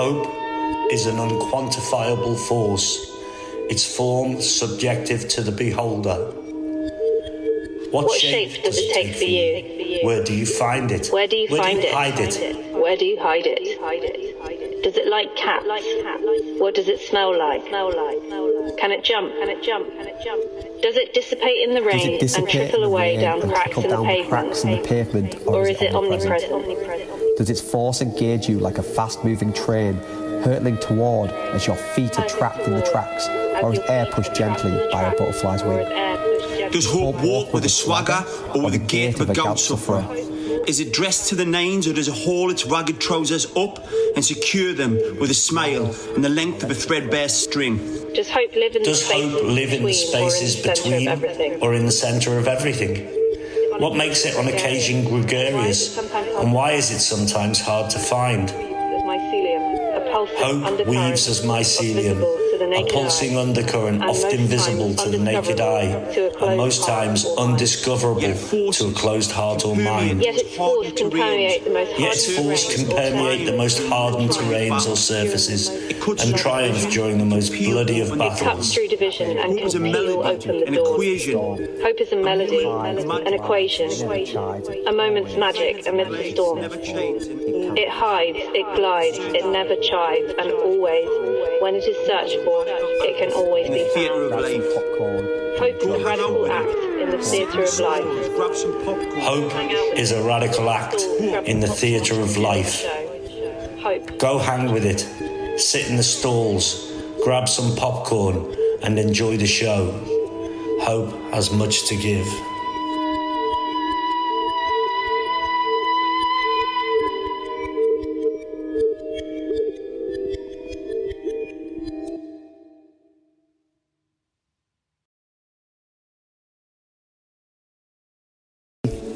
Hope is an unquantifiable force, its form subjective to the beholder. What shape does it take for you? Where do you find it? Where do you find it? Hide it? Where do you hide it? Does it like cats? What does it smell like? Can it jump? Does it dissipate in the rain and trickle away down cracks in the pavement? Or is it omnipresent? Does its force engage you like a fast-moving train, hurtling toward as your feet are trapped in the tracks, or is air pushed gently by a butterfly's wing? Does hope walk with a swagger or with the gait of a gout sufferer? Is it dressed to the nines, or does it haul its ragged trousers up and secure them with a smile and the length of a threadbare string? Does hope live in the spaces between or in the centre of everything? What makes it on occasion gregarious, and why is it sometimes hard to find? Hope weaves as mycelium, a pulsing undercurrent often visible to the naked eye, and most times undiscoverable to a closed heart or mind. Yet its force can permeate the most hardened terrains or surfaces, and triumph during the most bloody of battles. It cuts through division and can peel open the doors. Hope is a melody, an equation, a moment's magic amidst the storm. It hides, it glides, it never chides, and always, when it is searched for, it can always be found. Hope is a radical act in the theatre of life. Hope is a radical act in the theatre of life. Go hang with it, sit in the stalls, grab some popcorn, and enjoy the show. Hope has much to give.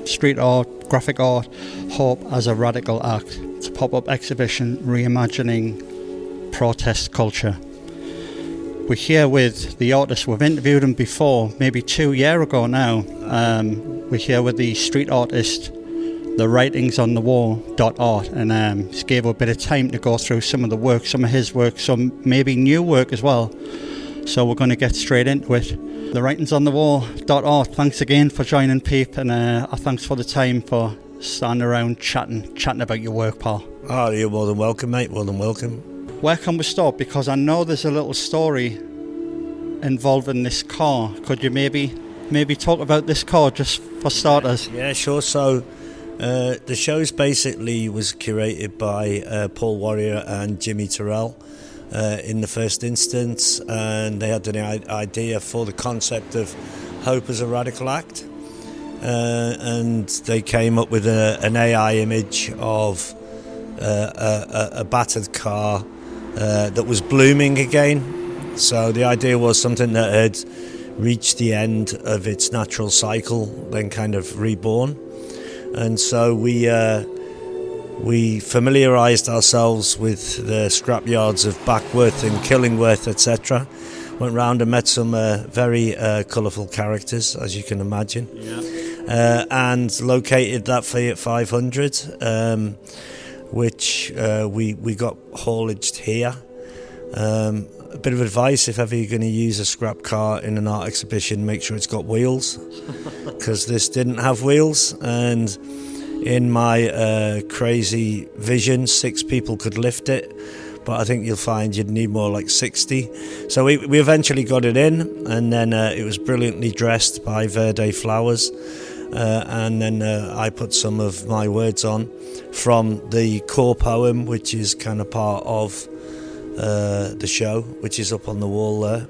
Street art, graphic art, hope as a radical act. It's a pop-up exhibition reimagining protest culture. We're here with the artist. We've interviewed him before, maybe 2 years ago now. We're here with the street artist, the writings on the wall.art, and just gave a bit of time to go through some of the work, some of his work, some maybe new work as well. So we're going to get straight into it. The writings on the wall.art. Thanks again for joining, Peep, and thanks for the time for standing around chatting about your work, pal. Oh, you're more than welcome, mate. More than welcome. Where can we start? Because I know there's a little story involving this car. Could you maybe talk about this car just for starters? Yeah, sure. So the show's basically was curated by Paul Warrior and Jimmy Turell. In the first instance, and they had an idea for the concept of hope as a radical act, and they came up with an AI image of a battered car that was blooming again. So the idea was something that had reached the end of its natural cycle, then kind of reborn. And so we familiarised ourselves with the scrapyards of Backworth and Killingworth, etc. Went round and met some very colourful characters, as you can imagine, and located that Fiat 500, which we got haulaged here. A bit of advice: if ever you're going to use a scrap car in an art exhibition, make sure it's got wheels, because this didn't have wheels. And in my crazy vision, 6 people could lift it, but I think you'll find you'd need more like 60. So we eventually got it in, and then it was brilliantly dressed by Verde Flowers, and then I put some of my words on from the core poem, which is kind of part of the show, which is up on the wall there,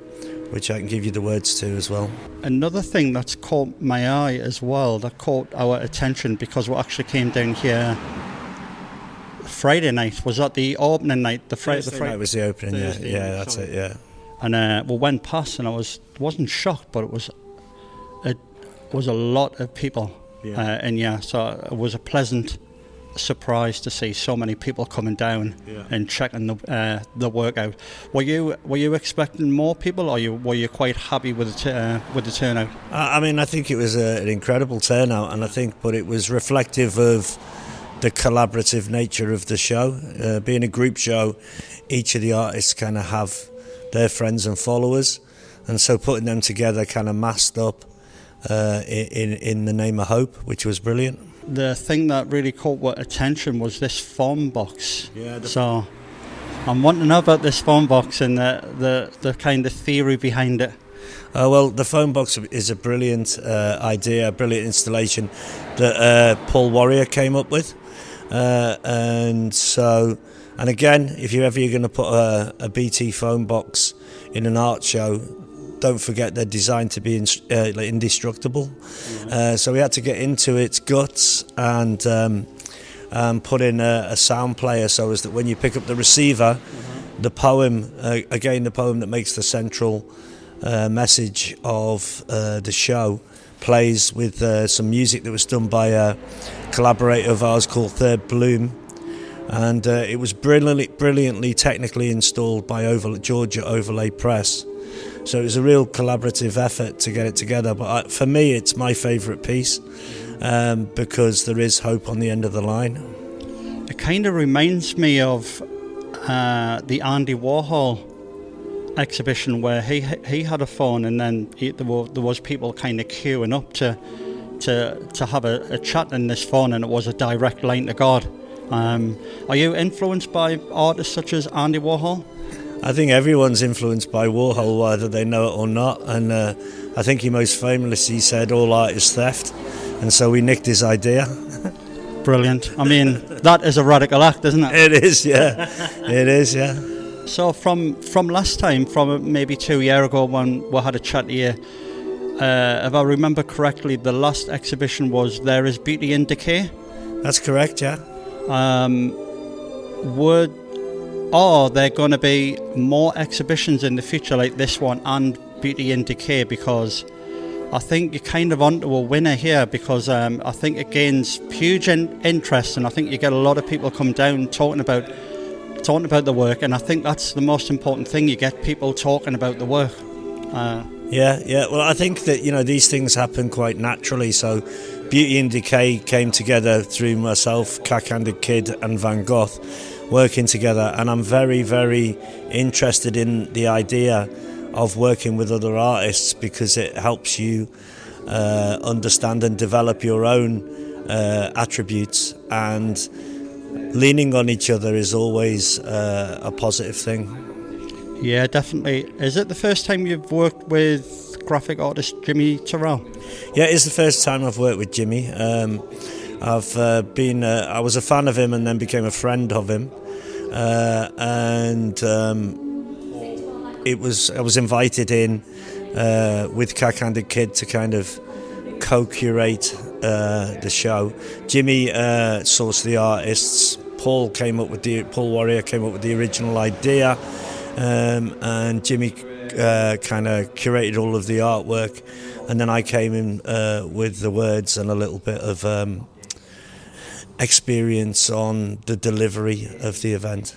which I can give you the words to as well. Another thing that's caught my eye as well, that caught our attention, because we actually came down here Friday night. Was that the opening night? The Friday night was the opening. Yeah, that's it. Yeah. And we went past, and I wasn't shocked, but it was a lot of people in here. So it was a pleasant surprise to see so many people coming down and checking the work out. Were you expecting more people, or were you quite happy with the turnout? I mean, I think it was an incredible turnout, and but it was reflective of the collaborative nature of the show. Being a group show, each of the artists kind of have their friends and followers, and so putting them together kind of masked up in the name of hope, which was brilliant. The thing that really caught what attention was this phone box. Yeah. So I'm wanting to know about this phone box and the kind of theory behind it. Well, the phone box is a brilliant idea, a brilliant installation that Paul Warrior came up with. And again, if you're going to put a BT phone box in an art show, don't forget they're designed to be indestructible. So we had to get into its guts and put in a sound player so as that when you pick up the receiver, the poem that makes the central message of the show plays with some music that was done by a collaborator of ours called Third Bloom, and it was brilliantly technically installed by Georgia Overlay Press. So it was a real collaborative effort to get it together. But for me, it's my favourite piece because there is hope on the end of the line. It kind of reminds me of the Andy Warhol exhibition where he had a phone, and then there was people kind of queuing up to have a chat in this phone, and it was a direct line to God. Are you influenced by artists such as Andy Warhol? I think everyone's influenced by Warhol, whether they know it or not. And I think he most famously said, "All art is theft," and so we nicked his idea. Brilliant. I mean, that is a radical act, isn't it? It is, yeah. It is, yeah. So from last time, from maybe 2 years ago when we had a chat here, if I remember correctly, the last exhibition was There Is Beauty in Decay. That's correct, yeah. Are there going to be more exhibitions in the future like this one and Beauty in Decay? Because I think you're kind of onto a winner here, because I think it gains huge interest, and I think you get a lot of people come down talking about the work, and I think that's the most important thing. You get people talking about the work. Yeah. Well, I think that these things happen quite naturally. So, Beauty in Decay came together through myself, Cack Handed Kid, and Van Gogh working together, and I'm very, very interested in the idea of working with other artists because it helps you understand and develop your own attributes, and leaning on each other is always a positive thing. Yeah, definitely. Is it the first time you've worked with graphic artist Jimmy Turell? Yeah, it's the first time I've worked with Jimmy. I was a fan of him and then became a friend of him, and I was invited in with Cack Handed Kid to kind of co-curate the show. Jimmy sourced the artists. Paul Warrior came up with the original idea, and Jimmy kind of curated all of the artwork, and then I came in with the words and a little bit of experience on the delivery of the event.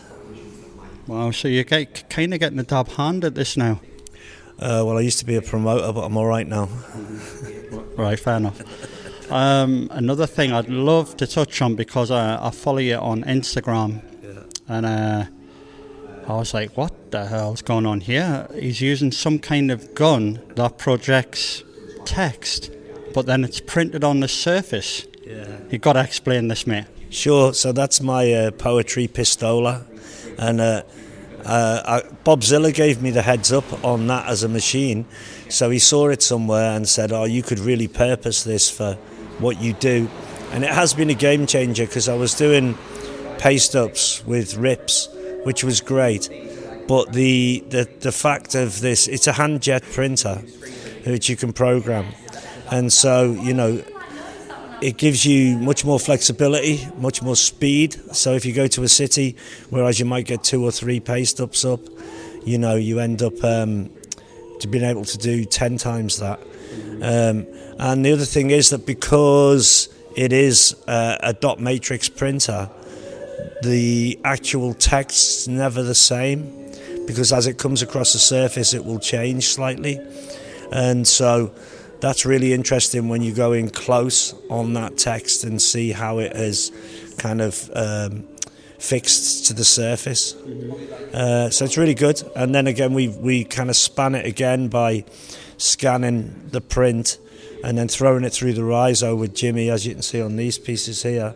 Wow, so you're kind of getting a dab hand at this now. Well, I used to be a promoter, but I'm all right now. Right, fair enough. Another thing I'd love to touch on, because I follow you on Instagram, and I was like, what the hell's going on here? He's using some kind of gun that projects text, but then it's printed on the surface. Yeah. You've got to explain this, mate. Sure, so that's my poetry pistola, and Bob Ziller gave me the heads up on that as a machine, so he saw it somewhere and said, you could really purpose this for what you do. And it has been a game changer, because I was doing paste ups with rips, which was great, but the fact of this, it's a hand jet printer which you can program, and so it gives you much more flexibility, much more speed. So if you go to a city, whereas you might get 2 or 3 paste ups up, you end up to being able to do 10 times that. And the other thing is that because it is a dot matrix printer, the actual text's never the same, because as it comes across the surface it will change slightly, and so that's really interesting when you go in close on that text and see how it has kind of fixed to the surface. So it's really good. And then again, we kind of span it again by scanning the print and then throwing it through the riso with Jimmy, as you can see on these pieces here.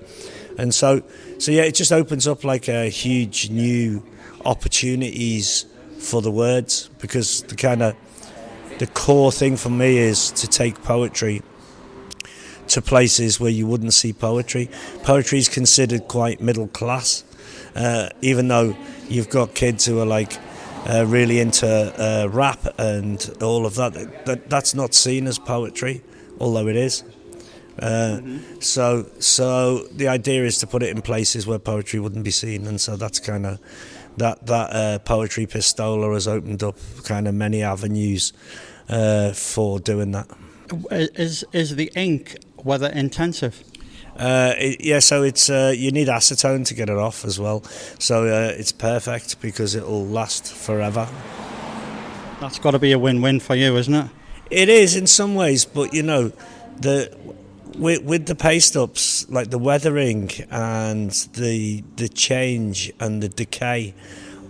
And so yeah, it just opens up like a huge new opportunities for the words, because the core thing for me is to take poetry to places where you wouldn't see poetry. Poetry is considered quite middle class, even though you've got kids who are like really into rap and all of that. That's not seen as poetry, although it is. So the idea is to put it in places where poetry wouldn't be seen, and so that's kind of that poetry pistola has opened up kind of many avenues for doing that. Is the ink weather intensive? So it's you need acetone to get it off as well, so it's perfect because it'll last forever. That's got to be a win-win for you, isn't it? It is in some ways, but you know, with the paste ups, like the weathering and the change and the decay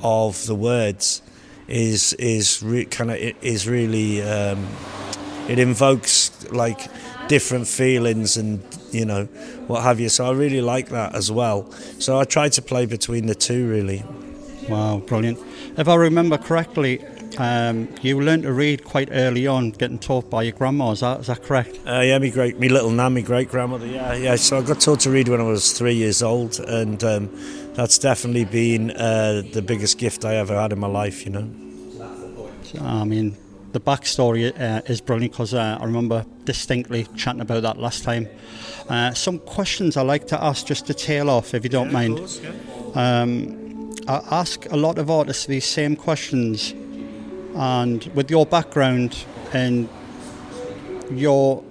of the words is really it invokes like different feelings and you know what have you. So I really like that as well. So I try to play between the two really. Wow, brilliant! If I remember correctly, you learned to read quite early on, getting taught by your grandma. Is that correct? Yeah, me little nan, my great grandmother. Yeah. So I got taught to read when I was 3 years old, and that's definitely been the biggest gift I ever had in my life. You know. I mean, the backstory is brilliant because I remember distinctly chatting about that last time. Some questions I like to ask just to tail off, if you don't mind. Of course, yeah. I ask a lot of artists these same questions, and with your background and your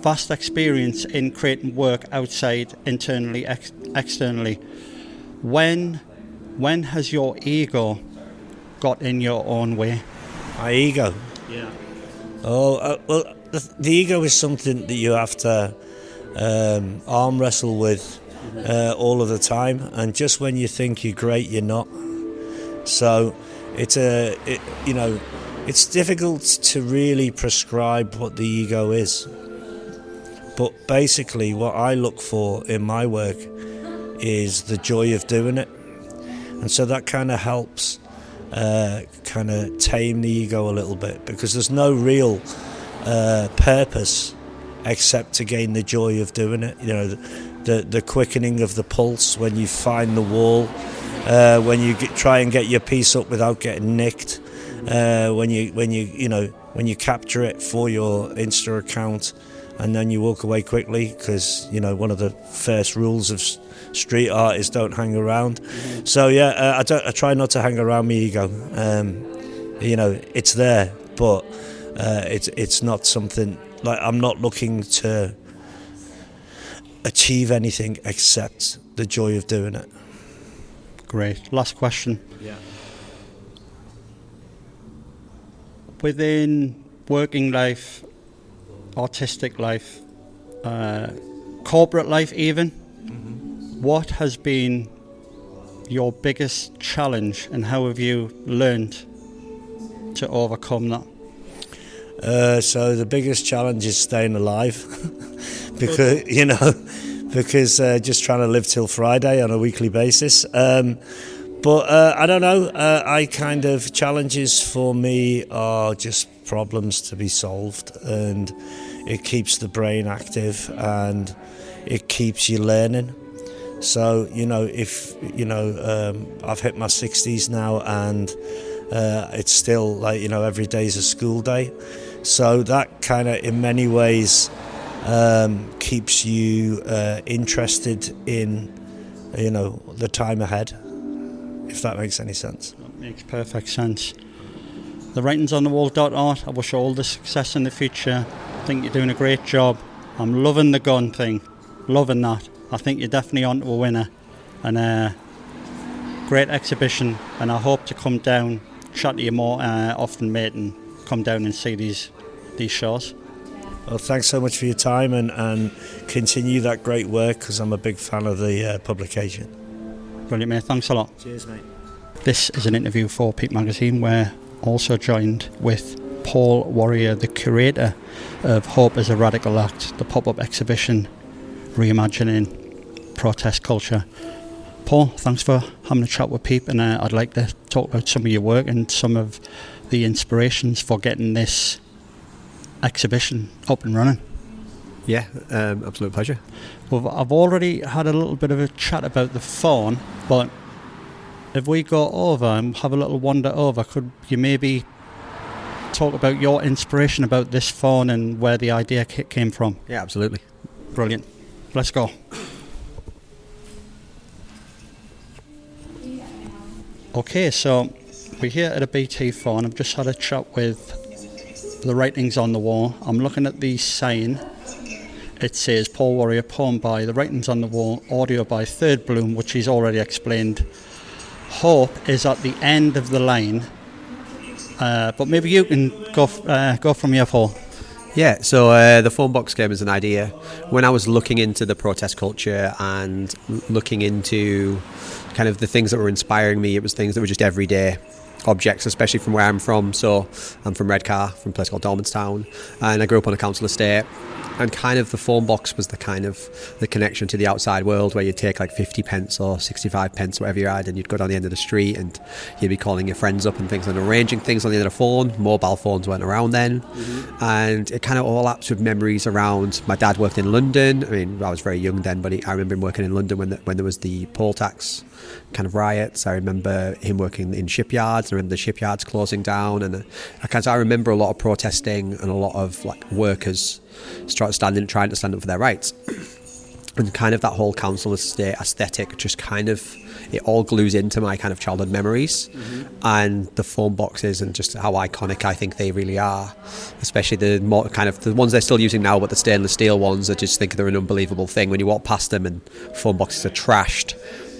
vast experience in creating work outside, internally, externally, when has your ego got in your own way? My ego? Yeah. Oh, well, the ego is something that you have to arm wrestle with all of the time, and just when you think you're great, you're not. So it's difficult to really prescribe what the ego is. But basically, what I look for in my work is the joy of doing it, and so that kind of helps kind of tame the ego a little bit, because there's no real purpose except to gain the joy of doing it. You know, the quickening of the pulse when you find the wall, when you try and get your piece up without getting nicked, when you capture it for your Insta account, and then you walk away quickly, because you know one of the first rules of street art is don't hang around. So yeah, I try not to hang around my ego. It's there, but it's not something like I'm not looking to achieve anything except the joy of doing it. Great. Last question. Yeah. Within working life, artistic life, corporate life even, what has been your biggest challenge, and how have you learned to overcome that? So the biggest challenge is staying alive, because just trying to live till Friday on a weekly basis. But I don't know. Challenges for me are just problems to be solved, and it keeps the brain active and it keeps you learning. So I've hit my 60s now, and it's still like every day's a school day. So that kind of in many ways keeps you interested in the time ahead, if that makes any sense. That makes perfect sense. The writingsonthewall.art, I wish you all the success in the future. I think you're doing a great job. I'm loving the gun thing, loving that. I think you're definitely on to a winner, and great exhibition, and I hope to come down, chat to you more often, mate, and come down and see these shows. Well, thanks so much for your time, and continue that great work, because I'm a big fan of the publication. Brilliant, mate. Thanks a lot. Cheers, mate. This is an interview for Peep-magazine. We're also joined with Paul Warrior, the curator of Hope as a Radical Act, the pop-up exhibition reimagining protest culture. Paul, thanks for having a chat with Peep, and I'd like to talk about some of your work and some of the inspirations for getting this exhibition up and running. Yeah, absolute pleasure. Well, I've already had a little bit of a chat about the faun, but if we go over and have a little wander over, could you maybe talk about your inspiration about this faun and where the idea came from? Yeah, absolutely. Brilliant. Let's go. Okay, so we're here at a BT faun. I've just had a chat with the writings on the wall. I'm looking at the sign. It says Paul Warrior, poem by The Writings on the Wall, audio by Third Bloom, which he's already explained. Hope is at the end of the line, but maybe you can go from here, Paul. Yeah, so the phone box came as an idea when I was looking into the protest culture and looking into kind of the things that were inspiring me. It was things that were just everyday objects, especially from where I'm from. So I'm from Redcar, from a place called Dormanstown, and I grew up on a council estate. And kind of the phone box was the kind of the connection to the outside world, where you'd take like 50 pence or 65 pence, whatever you had, and you'd go down the end of the street and you'd be calling your friends up and things and arranging things on the end of the phone. Mobile phones weren't around then. Mm-hmm. And it kind of overlaps with memories around, my dad worked in London. I mean, I was very young then, but I remember him working in London when there was the poll tax kind of riots. I remember him working in shipyards. I remember the shipyards closing down, and I remember a lot of protesting and a lot of like workers trying to stand up for their rights. And kind of that whole council estate aesthetic just kind of, it all glues into my kind of childhood memories. Mm-hmm. And the phone boxes and just how iconic I think they really are, especially the more kind of the ones they're still using now, but the stainless steel ones, I just think they're an unbelievable thing when you walk past them and phone boxes are trashed,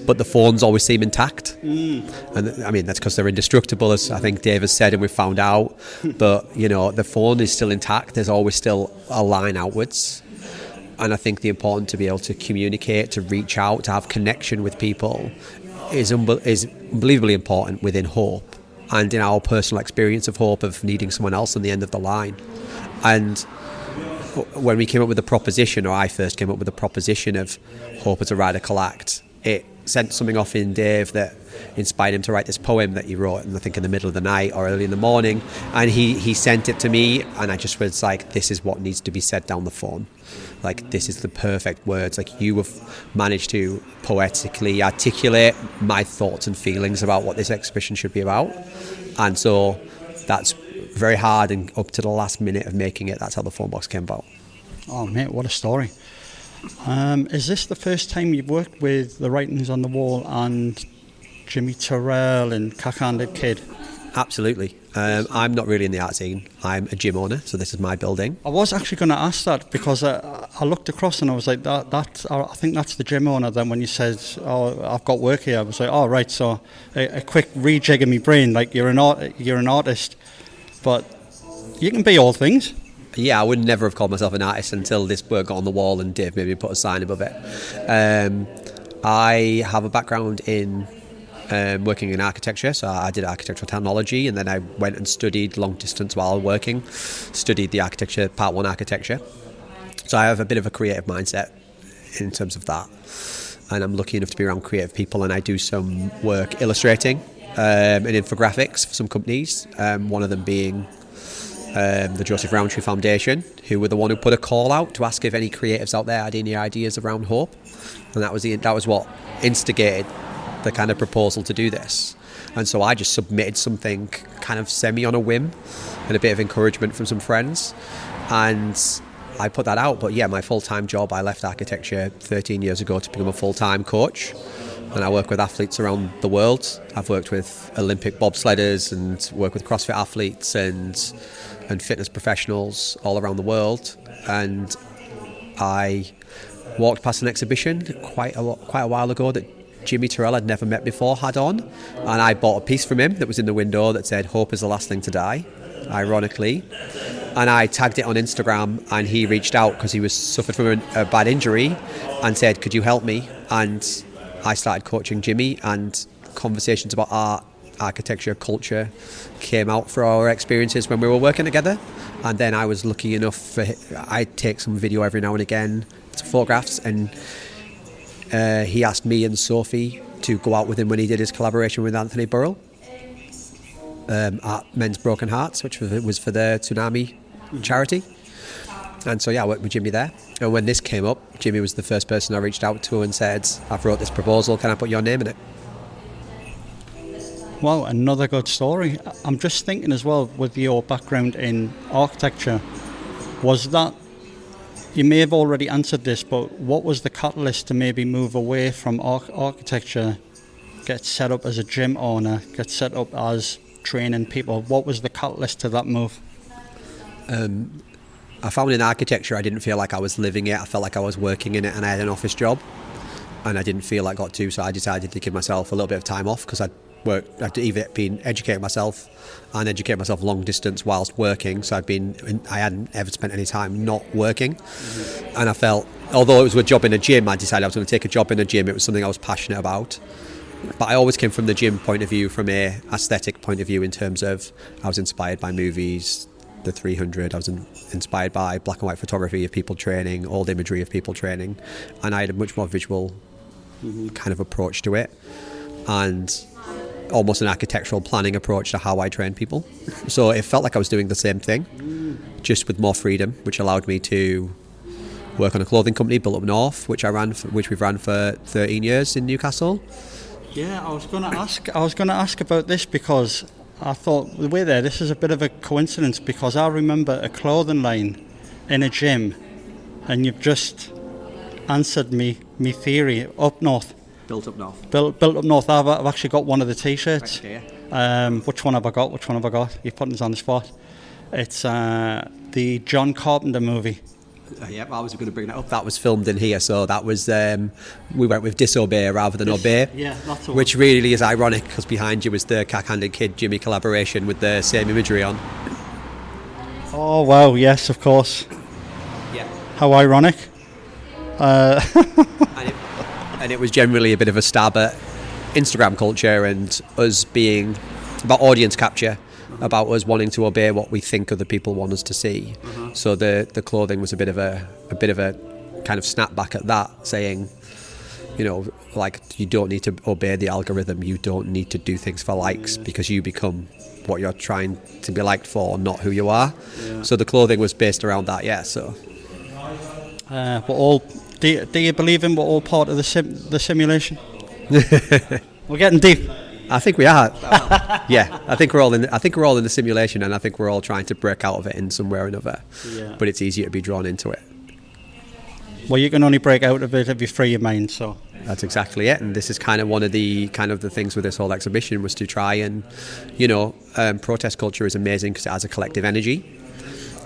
but the phones always seem intact. And I mean, that's because they're indestructible, as I think Dave has said and we've found out. But you know, the phone is still intact. There's always still a line outwards. And I think the important to be able to communicate, to reach out, to have connection with people is unbelievably important within Hope and in our personal experience of Hope, of needing someone else on the end of the line. And when we came up with the proposition, or I first came up with the proposition of Hope as a Radical Act, it sent something off in Dave that inspired him to write this poem that he wrote, and I think in the middle of the night or early in the morning, and he sent it to me, and I just was like, this is what needs to be said down the phone. Like, this is the perfect words. Like, you have managed to poetically articulate my thoughts and feelings about what this exhibition should be about. And so that's very hard, and up to the last minute of making it, that's how the phone box came about. Oh mate, what a story. Is this the first time you've worked with The Writings on the Wall and Jimmy Turell and Cack Handed Kid? Absolutely. I'm not really in the art scene. I'm a gym owner, so this is my building. I was actually going to ask that because I looked across and I was like, I think that's the gym owner. Then when you said, oh, I've got work here, I was like, oh, right. So a quick rejig in my brain, like you're an artist, but you can be all things. Yeah, I would never have called myself an artist until this work got on the wall and Dave maybe put a sign above it. I have a background in working in architecture, so I did architectural technology, and then I went and studied long distance while working, studied the architecture, part 1 architecture. So I have a bit of a creative mindset in terms of that, and I'm lucky enough to be around creative people, and I do some work illustrating and infographics for some companies, one of them being the Joseph Rowntree Foundation, who were the one who put a call out to ask if any creatives out there had any ideas around Hope, and that was what instigated the kind of proposal to do this. And so I just submitted something kind of semi on a whim and a bit of encouragement from some friends, and I put that out. But yeah, my full-time job, I left architecture 13 years ago to become a full-time coach, and I work with athletes around the world. I've worked with Olympic bobsledders and work with CrossFit athletes and fitness professionals all around the world. And I walked past an exhibition quite a while ago that Jimmy Turell I'd never met before had on, and I bought a piece from him that was in the window that said, "Hope is the last thing to die," ironically. And I tagged it on Instagram, and he reached out because he was suffered from a bad injury and said, could you help me? And I started coaching Jimmy, and conversations about art, architecture, culture came out for our experiences when we were working together. And then I was lucky enough I'd take some video every now and again, some photographs, and he asked me and Sophie to go out with him when he did his collaboration with Anthony Burrell at Men's Broken Hearts, which was for the tsunami charity. And so I worked with Jimmy there. And when this came up, Jimmy was the first person I reached out to and said, I've wrote this proposal, can I put your name in it? Well, another good story. I'm just thinking as well, with your background in architecture, was that, you may have already answered this, but what was the catalyst to maybe move away from architecture, get set up as a gym owner, get set up as training people? What was the catalyst to that move? I found in architecture I didn't feel like I was living it. I felt like I was working in it, and I had an office job, and I didn't feel like I got to, so I decided to give myself a little bit of time off, because I'd either been educating myself and educate myself long distance whilst working, so I hadn't ever spent any time not working. And I felt, although it was a job in a gym, I decided I was going to take a job in a gym. It was something I was passionate about, but I always came from the gym point of view, from a aesthetic point of view, in terms of I was inspired by movies, the 300, I was inspired by black and white photography of people training, old imagery of people training, and I had a much more visual kind of approach to it, and almost an architectural planning approach to how I train people. So it felt like I was doing the same thing, just with more freedom, which allowed me to work on a clothing company, Built Up North, which we've ran for 13 years in Newcastle. Yeah, I was going to ask about this, because I thought, the way there, this is a bit of a coincidence, because I remember a clothing line in a gym, and you've just answered me theory. Up North. Built Up North. Built Up North. I've actually got one of the T-shirts. Right here. Which one have I got? You're putting us on the spot. It's the John Carpenter movie. Yeah, I was going to bring that up. That was filmed in here, so that was we went with Disobey rather than Obey. Yeah, that's the which one. really is ironic, because behind you was the Cack Handed Kid Jimmy collaboration with the same imagery on. Oh wow, yes, of course. Yeah. How ironic. And it was generally a bit of a stab at Instagram culture and us being about audience capture, about us wanting to obey what we think other people want us to see. So the clothing was a bit of a kind of snapback at that, saying, like, you don't need to obey the algorithm, you don't need to do things for likes, because you become what you're trying to be liked for, not who you are. Yeah. So the clothing was based around that, yeah. So we're all. Do you believe in we're all part of the simulation? We're getting deep. I think we are. Yeah, I think we're all in the simulation, and I think we're all trying to break out of it in some way or another. Yeah. But it's easier to be drawn into it. Well, you can only break out of it if you free your mind. So that's exactly it. And this is kind of one of the things with this whole exhibition, was to try and, protest culture is amazing because it has a collective energy.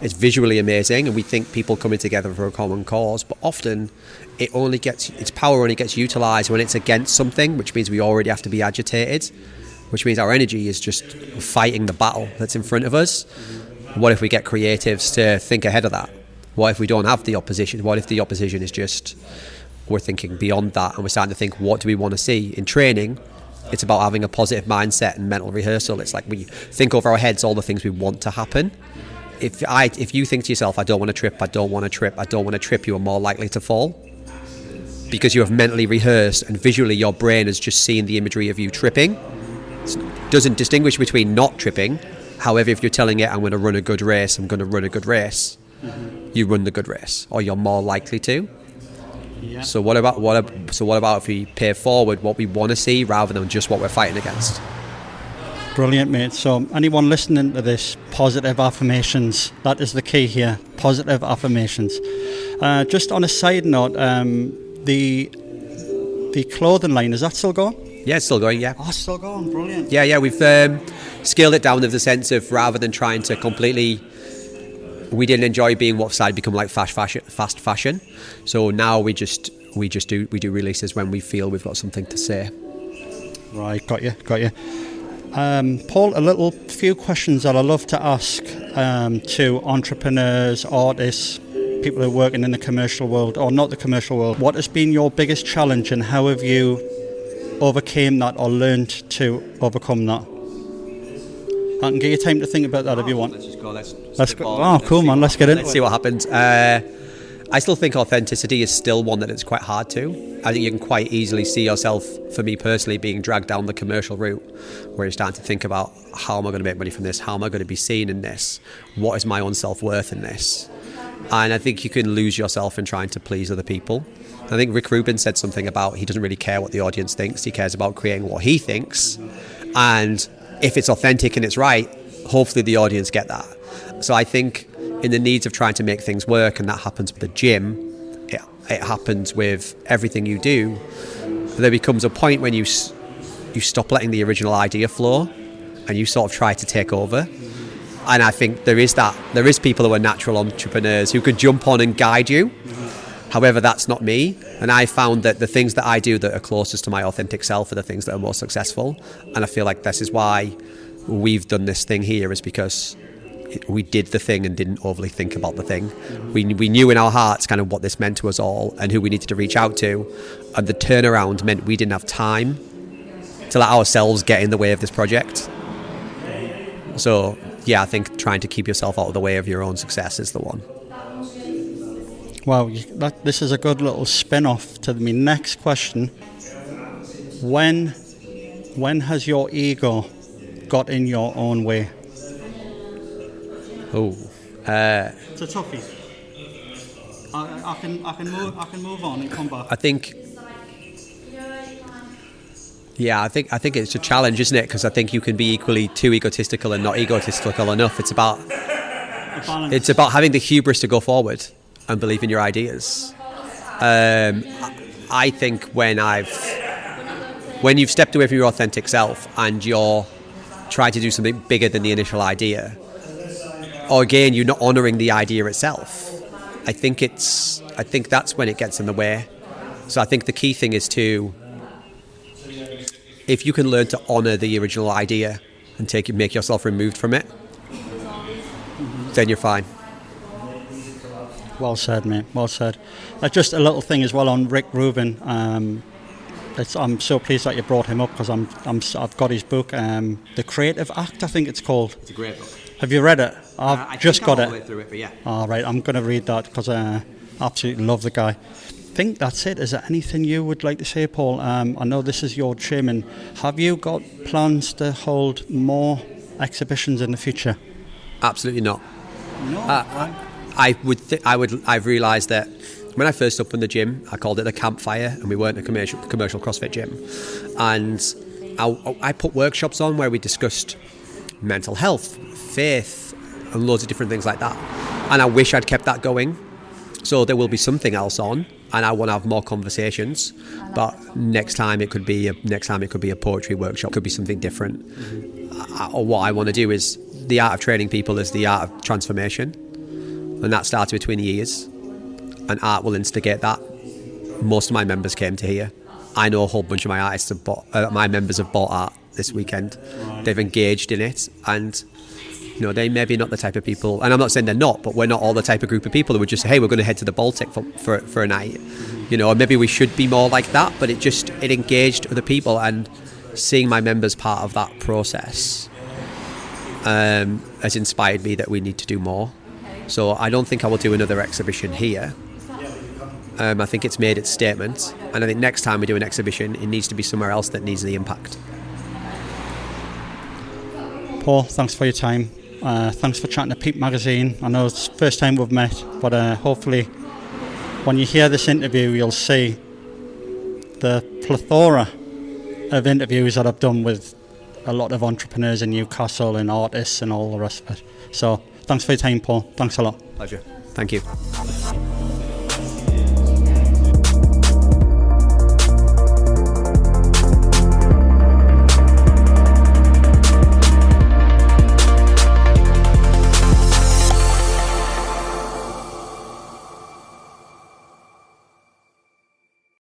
It's visually amazing, and we think people coming together for a common cause, but often its power only gets utilised when it's against something, which means we already have to be agitated, which means our energy is just fighting the battle that's in front of us. What if we get creatives to think ahead of that? What if we don't have the opposition? What if the opposition is just, we're thinking beyond that, and we're starting to think, what do we want to see? In training, it's about having a positive mindset and mental rehearsal. It's like we think over our heads all the things we want to happen. If you think to yourself, I don't want to trip, you are more likely to fall, because you have mentally rehearsed and visually your brain has just seen the imagery of you tripping. It doesn't distinguish between not tripping. However, if you're telling it, I'm going to run a good race, you run the good race, or you're more likely to. Yeah. So what about if we pay forward what we want to see rather than just what we're fighting against? Brilliant, mate. So anyone listening to this, positive affirmations, that is the key here. Positive affirmations. Just on a side note, the clothing line, is that still going? Yeah, it's still going, yeah. Oh, it's still going, brilliant. Yeah, we've scaled it down in the sense of, rather than trying to completely, we didn't enjoy being what started to become like fast fashion. So now we do releases when we feel we've got something to say. Right, got you. Paul, a few questions that I love to ask to entrepreneurs, artists, people who are working in the commercial world or not the commercial world. What has been your biggest challenge and how have you overcame that or learned to overcome that? I can give you time to think about that if you want. Let's just go. Let's go. Oh, cool, man. Let's get in. Let's see what happens. I still think authenticity is still one that it's quite hard to. I think you can quite easily see yourself, for me personally, being dragged down the commercial route where you're starting to think about how am I going to make money from this? How am I going to be seen in this? What is my own self-worth in this? And I think you can lose yourself in trying to please other people. I think Rick Rubin said something about he doesn't really care what the audience thinks. He cares about creating what he thinks. And if it's authentic and it's right, hopefully the audience get that. So I think in the needs of trying to make things work, and that happens with the gym, it happens with everything you do, there becomes a point when you stop letting the original idea flow and you sort of try to take over. And I think there is people who are natural entrepreneurs who could jump on and guide you. However, that's not me. And I found that the things that I do that are closest to my authentic self are the things that are most successful. And I feel like this is why we've done this thing here, is because we did the thing and didn't overly think about the thing. We knew in our hearts kind of what this meant to us all and who we needed to reach out to. And the turnaround meant we didn't have time to let ourselves get in the way of this project. So, yeah, I think trying to keep yourself out of the way of your own success is the one. Wow, this is a good little spin-off to my next question. When has your ego got in your own way? It's a toughie. I can move on and come back. I think it's a challenge, isn't it? Because I think you can be equally too egotistical and not egotistical enough. It's about having the hubris to go forward and believe in your ideas. I think when you've stepped away from your authentic self and you're trying to do something bigger than the initial idea, or again, you're not honouring the idea itself, I think that's when it gets in the way. So I think the key thing is if you can learn to honour the original idea and make yourself removed from it, then you're fine. Well said, mate. Well said. Just a little thing as well on Rick Rubin. I'm so pleased that you brought him up because I've got his book, The Creative Act, I think it's called. It's a great book. Have you read it? I've just got it. All the way through it, but yeah. All right, I'm going to read that because I absolutely love the guy. I think that's it. Is there anything you would like to say, Paul? I know this is your gym, and have you got plans to hold more exhibitions in the future? Absolutely not. No. I've realised that when I first opened the gym, I called it a campfire, and we weren't a commercial CrossFit gym. And I put workshops on where we discussed mental health, faith, and loads of different things like that. And I wish I'd kept that going. So there will be something else on, and I want to have more conversations. But next time it could be a poetry workshop, could be something different. Or what I want to do is the art of training people is the art of transformation, and that starts between the ears. And art will instigate that. Most of my members came to here. I know a whole bunch of my artists my members have bought art this weekend. Right. They've engaged in it, and they may be not the type of people, and I'm not saying they're not, but we're not all the type of group of people who would just say, hey, we're going to head to the Baltic for a night. Or maybe we should be more like that, but it engaged other people, and seeing my members part of that process has inspired me that we need to do more. So I don't think I will do another exhibition here. I think it's made its statement, and I think next time we do an exhibition, it needs to be somewhere else that needs the impact. Paul, thanks for your time. Thanks for chatting to Peep Magazine. I know it's the first time we've met, but hopefully when you hear this interview, you'll see the plethora of interviews that I've done with a lot of entrepreneurs in Newcastle and artists and all the rest of it. So thanks for your time, Paul. Thanks a lot. Pleasure. Thank you.